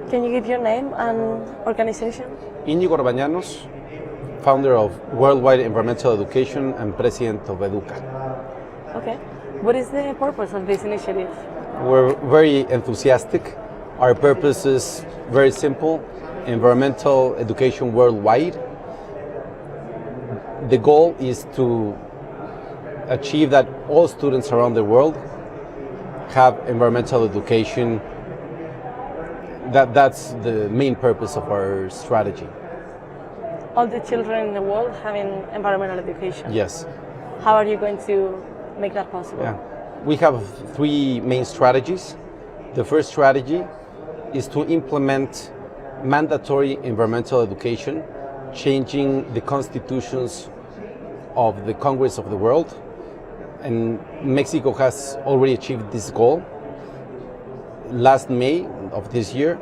Can you give your name and organization? Iñigo Orvañanos, founder of Worldwide Environmental Education and president of EDUCA. Okay. What is the purpose of this initiative? We're very enthusiastic. Our purpose is very simple: environmental education worldwide. The goal is to achieve that all students around the world have environmental education. That's the main purpose of our strategy. All the children in the world having environmental education? Yes. How are you going to make that possible? Yeah. We have three main strategies. The first strategy is to implement mandatory environmental education, changing the constitutions of the Congress of the world. And Mexico has already achieved this goal. Last May of this year,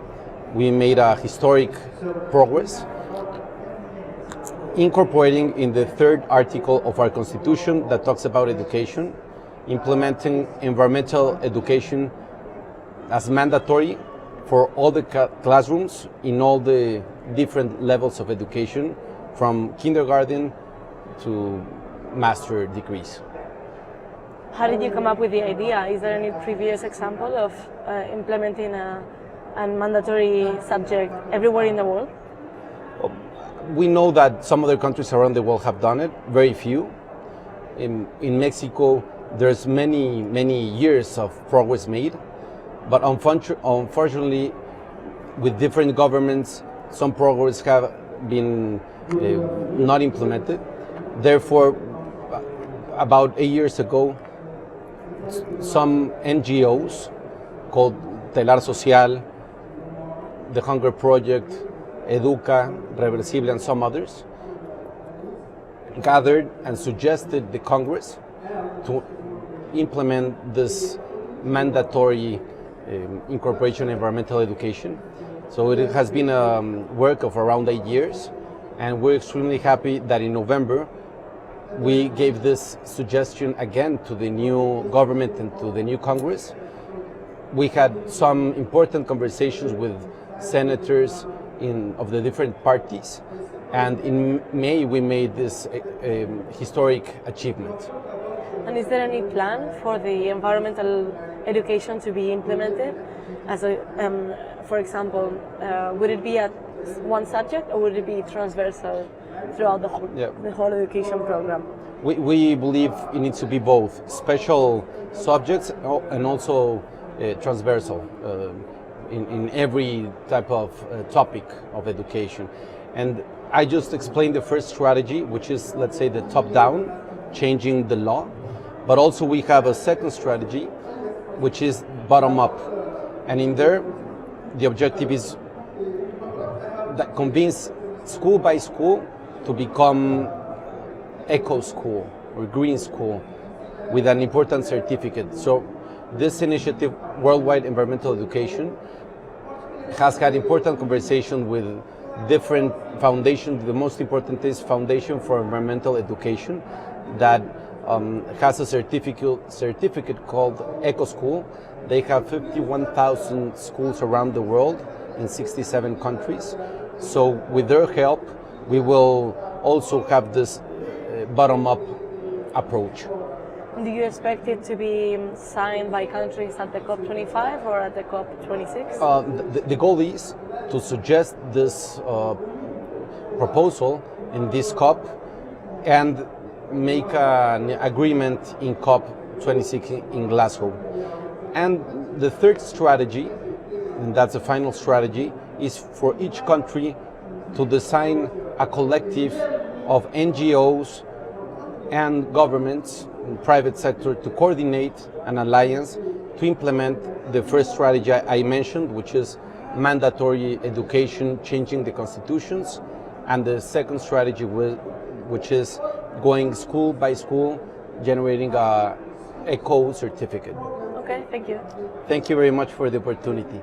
we made a historic progress, incorporating in the third article of our Constitution that talks about education, implementing environmental education as mandatory for all the classrooms in all the different levels of education, from kindergarten to master degrees. How did you come up with the idea? Is there any previous example of implementing a mandatory subject everywhere in the world? We know that some other countries around the world have done it, very few. In Mexico, there's many years of progress made, but unfortunately, with different governments, some progress have been not implemented. Therefore, about 8 years ago, some NGOs called Telar Social, the Hunger Project, EDUCA, Reversible, and some others gathered and suggested the Congress to implement this mandatory incorporation of environmental education. So it has been a work of around 8 years, and we're extremely happy that in November we gave this suggestion again to the new government and to the new Congress. We had some important conversations with senators of the different parties, and in May we made this historic achievement. And is there any plan for the environmental education to be implemented? For example, would it be at one subject, or would it be transversal throughout the whole education program? We believe it needs to be both special subjects and also transversal in every type of topic of education. And I just explained the first strategy, which is, let's say, the top-down, changing the law. But also we have a second strategy, which is bottom-up. And in there, the objective is that convince school by school to become eco school or green school with an important certificate. So this initiative, Worldwide Environmental Education, has had important conversation with different foundations. The most important is Foundation for Environmental Education, that has a certificate called Eco School. They have 51,000 schools around the world in 67 countries. So with their help, we will also have this bottom-up approach. Do you expect it to be signed by countries at the COP25 or at the COP26? The goal is to suggest this proposal in this COP and make an agreement in COP26 in Glasgow. And the third strategy, and that's the final strategy, is for each country to design a collective of NGOs and governments and private sector to coordinate an alliance to implement the first strategy I mentioned, which is mandatory education, changing the constitutions, and the second strategy, which is going school by school, generating a eco certificate. Okay, thank you. Thank you very much for the opportunity.